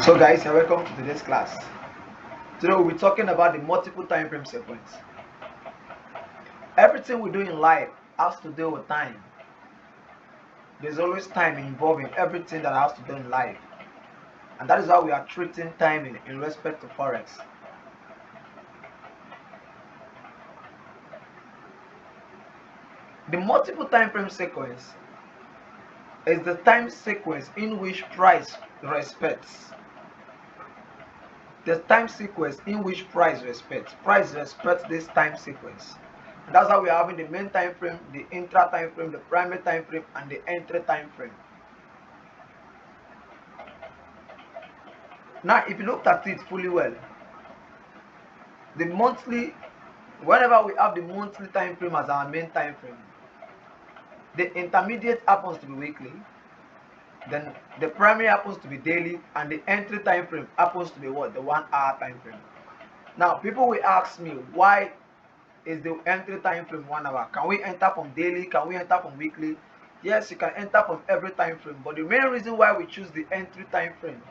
So guys, welcome to today's class. Today we'll be talking about the multiple time frame sequence. Everything we do in life has to do with time. There's always time involved in everything that has to do in life. And that is how we are treating time in respect to Forex. The multiple time frame sequence is the time sequence in which price respects. The time sequence in which price respects. Price respects this time sequence. And that's how we are having the main time frame, the intra time frame, the primary time frame, and the entry time frame. Now, if you looked at it fully well, the monthly, whenever we have the monthly time frame as our main time frame, the intermediate happens to be weekly, then the primary happens to be daily, and the entry time frame happens to be what? The 1 hour time frame. Now, people will ask me, why is the entry time frame 1 hour? Can we enter from daily? Can we enter from weekly? Yes, you can enter from every time frame, but the main reason why we choose the entry time frame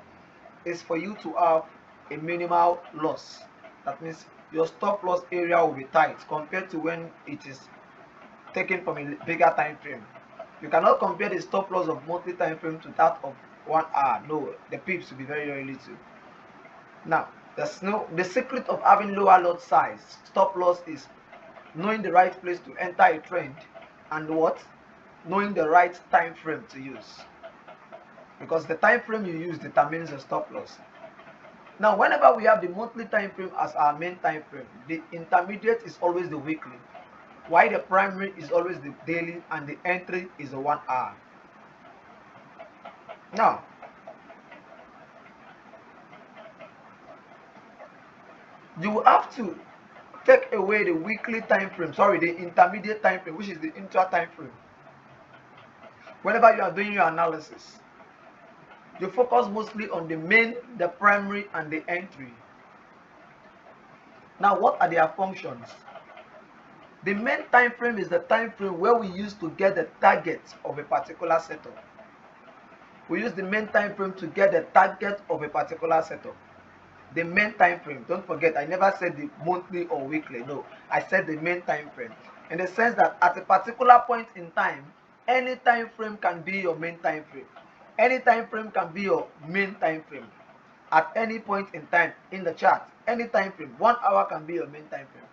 is for you to have a minimal loss. That means your stop loss area will be tight compared to when it is taken from a bigger time frame. You cannot compare the stop loss of monthly time frame to that of 1 hour. No, the pips will be very, very little. Now, the secret of having lower lot size stop loss is knowing the right place to enter a trend and what? Knowing the right time frame to use. Because the time frame you use determines the stop loss. Now, whenever we have the monthly time frame as our main time frame, the intermediate is always the weekly, while the primary is always the daily, and the entry is the 1 hour. Now, you will have to take away the weekly time frame, the intermediate time frame, which is the intra time frame. Whenever you are doing your analysis, you focus mostly on the main, the primary, and the entry. Now, what are their functions? The main time frame is the time frame where we use to get the target of a particular setup. We use the main time frame to get the target of a particular setup. The main time frame, don't forget, I never said the monthly or weekly. No, I said the main time frame, in the sense that at a particular point in time, any time frame can be your main time frame. Any time frame can be your main time frame. At any point in time in the chart, any time frame, 1 hour can be your main time frame.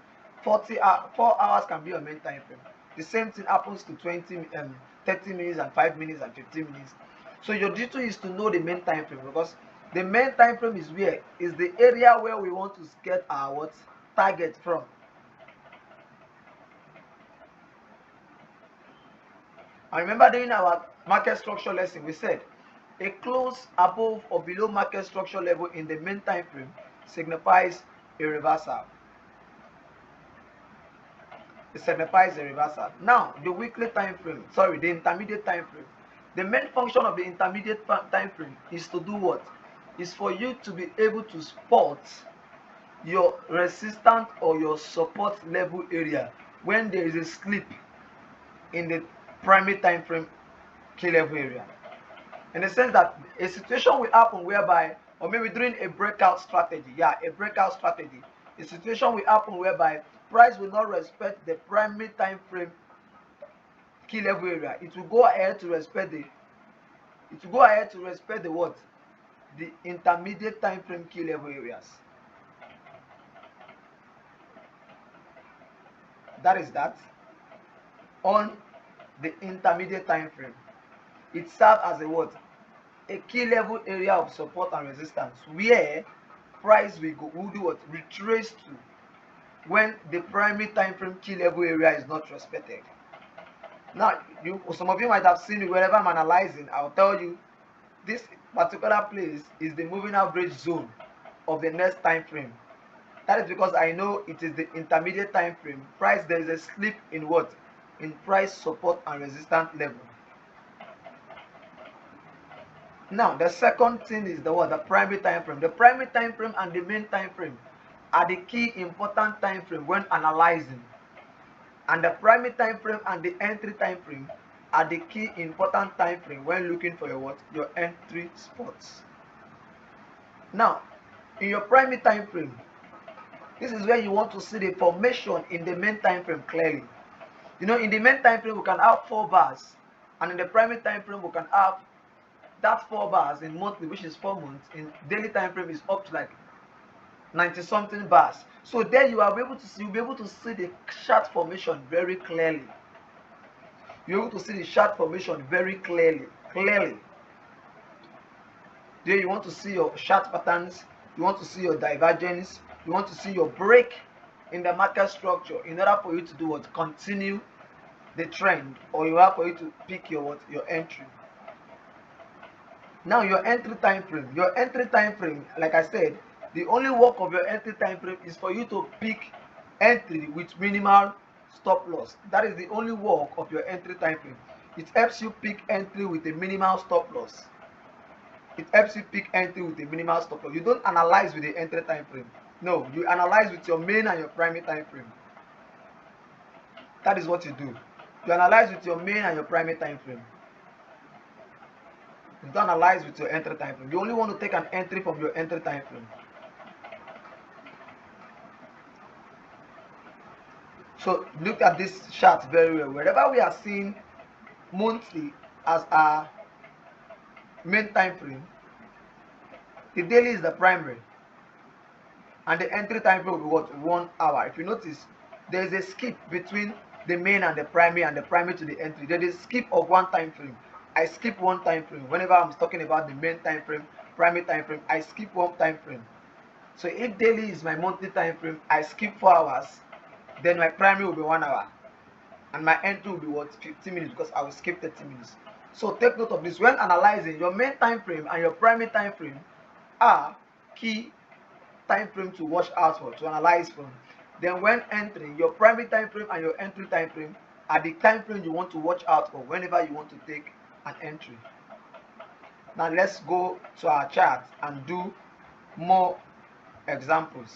4 hours can be your main time frame. The same thing happens to 30 minutes and 5 minutes and 15 minutes. So your duty is to know the main time frame, because the main time frame is the area where we want to get our target from. I remember during our market structure lesson, we said a close above or below market structure level in the main time frame signifies a reversal. It signifies a reversal. Now, the weekly time frame, the intermediate time frame. The main function of the intermediate time frame is to do what? Is for you to be able to spot your resistance or your support level area when there is a slip in the primary time frame key level area. In the sense that a situation will happen whereby, or maybe during a breakout strategy, a situation will happen whereby price will not respect the primary time frame key level area. It will go ahead to respect the what? The intermediate time frame key level areas. That is that. On the intermediate time frame, it serves as a what? A key level area of support and resistance where price will do what? Retrace to when the primary time frame key level area is not respected. Now, some of you might have seen it wherever I'm analyzing. I'll tell you this particular place is the moving average zone of the next time frame. That is because I know it is the intermediate time frame. Price, there is a slip in what? In price support and resistance level. Now, the second thing is the what? The primary time frame. The primary time frame and the main time frame are the key important time frame when analyzing. And the primary time frame and the entry time frame are the key important time frame when looking for your what? Your entry spots. Now, in your primary time frame, this is where you want to see the formation in the main time frame clearly. You know, in the main time frame we can have 4 bars, and in the primary time frame we can have that 4 bars in monthly, which is 4 months. In daily time frame is up to like 90 something bars. So there you are able to see, you'll be able to see the chart formation very clearly. You're able to see the chart formation very clearly. There you want to see your chart patterns, you want to see your divergence, you want to see your break in the market structure in order for you to do what? Continue the trend, or you have for you to pick your what? Your entry. Now your entry time frame, like I said, the only work of your entry time frame is for you to pick entry with minimal stop loss. That is the only work of your entry time frame. It helps you pick entry with a minimal stop loss. It helps you pick entry with a minimal stop loss. You don't analyze with the entry time frame. No, you analyze with your main and your primary time frame. That is what you do. You analyze with your main and your primary time frame. You don't analyze with your entry time frame. You only want to take an entry from your entry time frame. So look at this chart very well. Wherever we are seeing monthly as our main time frame, the daily is the primary, and the entry time frame will be what? 1 hour. If you notice, there is a skip between the main and the primary to the entry. There is a skip of 1 time frame. I skip 1 time frame. Whenever I'm talking about the main time frame, primary time frame, I skip 1 time frame. So if daily is my monthly time frame, I skip 4 hours, then my primary will be 1 hour, and my entry will be what? 15 minutes, because I will skip 30 minutes. So take note of this. When analyzing, your main time frame and your primary time frame are key time frame to watch out for, to analyze from. Then when entering, your primary time frame and your entry time frame are the time frame you want to watch out for whenever you want to take an entry. Now let's go to our chart and do more examples.